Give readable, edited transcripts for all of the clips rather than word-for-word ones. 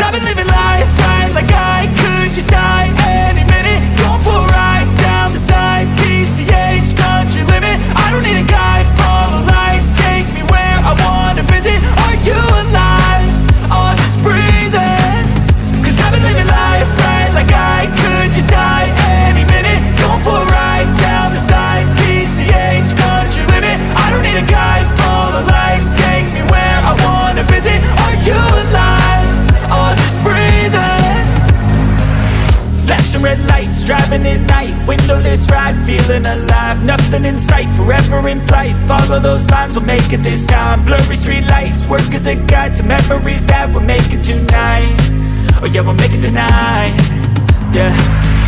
I've been living life right like I could just die any minute. Going for a ride down the side, PCH, country limit. I don't need a guide, follow lights, take me where I wanna visit. Are you alive? I'll just breathe in. Cause I've been living life right like I could just die any minute. Going for a ride down the side, PCH, country limit. I don't need a guide, follow lights, take me where I wanna visit. Are you alive? I'll just breathe in. Flashing red lights, driving at night, windowless ride, feeling alive. Nothing in sight, forever in flight. Follow those lines, we'll make it this time. Blurry street lights, work as a guide to memories that we're making tonight. Oh yeah, we'll make it tonight. Yeah.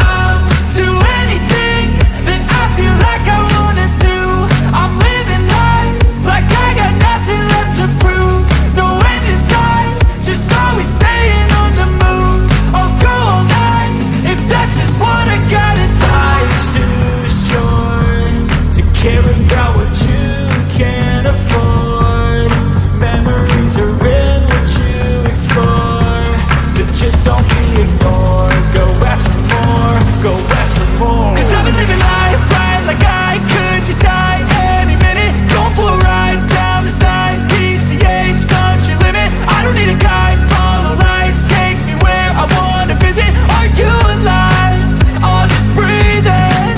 I'll do anything that I feel like I wanna do. I'm living life like I got nothing left to prove. No end in sight, just always staying on the move. I'll go all night if that's just what I gotta do. Life's too short to care about what you can't afford. Memories are in what you explore, so just don't be ignored. Go ask for more, go ask for more. Cause I've been living life right like I could just die any minute. Going for a ride down the side, PCH, country limit. I don't need a guide, follow lights, take me where I wanna visit. Are you alive? I'll just breathe in.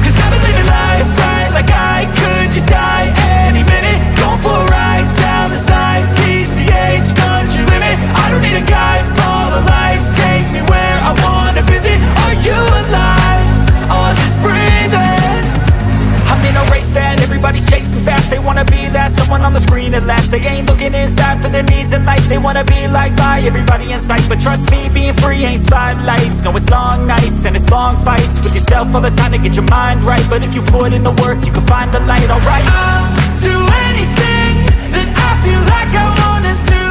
Cause I've been living life right like I could just die any minute. Going for a ride down the side, PCH, country limit. I don't need a guide, follow lights, take me where I wanna visit. Are you alive? I'll just breathe in. I'm in a race that everybody's chasing fast. They wanna be that someone on the screen at last. They ain't looking inside for their needs in life. They wanna be liked by everybody in sight. But trust me, being free ain't spotlights. No, it's long nights and it's long fights with yourself all the time to get your mind right. But if you put in the work, you can find the light, alright? I'll do anything that I feel like I wanna do.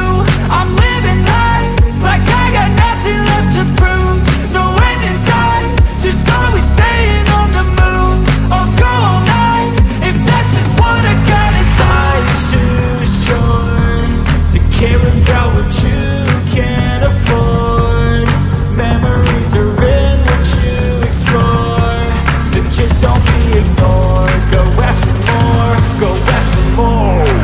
I'm living life like I got nothing left to prove. No end in sight, just always staying on the move. I'll go all night if that's just what I gotta do. Life's too short to care about what you can't afford. Memories are in what you explore, so just don't be ignored. Go ask for more, go ask for more.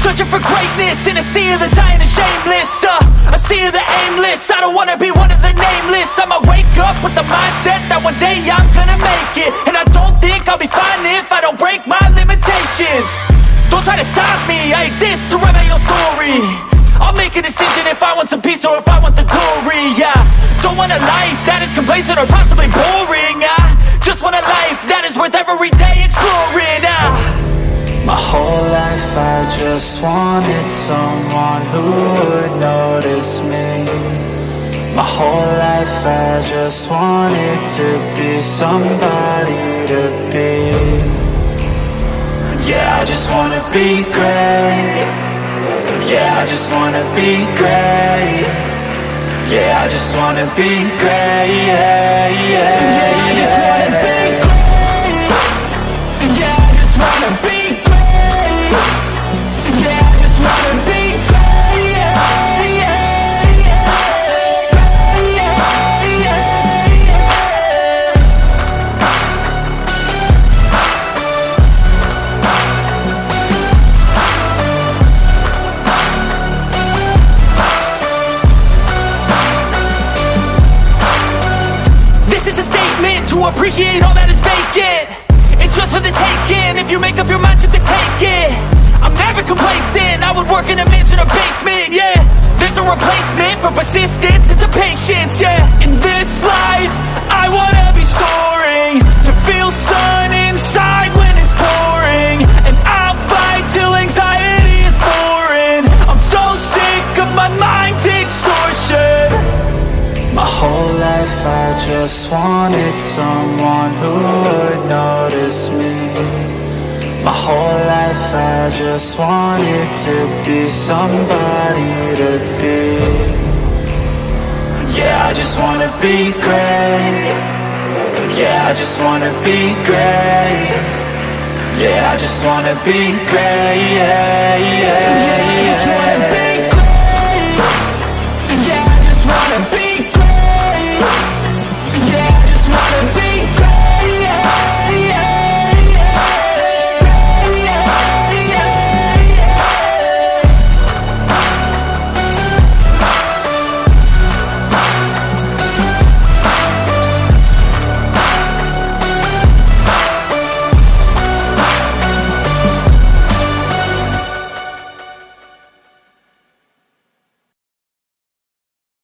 Searching for greatness in a sea of the dying and shameless, a sea of the aimless. I don't wanna be one of the nameless. I'ma wake up with the mindset that one day I'm gonna make it. And I don't think I'll be fine if I don't break my limitations. Don't try to stop me, I exist to write my own story. I'll make a decision if I want some peace or if I want the glory, yeah. Don't want a life that is complacent or possibly boring. I just want a life that is worth every day exploring. My whole life I just wanted someone who would notice me. My whole life I just wanted to be somebody to be. Yeah, I just wanna be great. Yeah, I just wanna be great. Yeah, I just wanna be great. Yeah, yeah, yeah, I just wanna be great. Yeah, I just wanna be great. Yeah, I just wanna be great. Yeah, yeah, yeah, yeah, yeah. This is a statement to appreciate all that is vacant. It's just for the taking. If you make up your mind, you can take it. I'm never complacent. I would work in a mansion or basement, yeah. There's no replacement for persistence, it's a patience, yeah. In this life, I wanna be soaring, to feel sun inside when it's pouring. And I'll fight till anxiety is foreign. I'm so sick of my mind's extortion. My whole life I just wanted someone who would notice me. My whole life I just wanted to be somebody to be. Yeah, I just wanna be great. Yeah, I just wanna be great. Yeah, I just wanna be great. Yeah, yeah, yeah.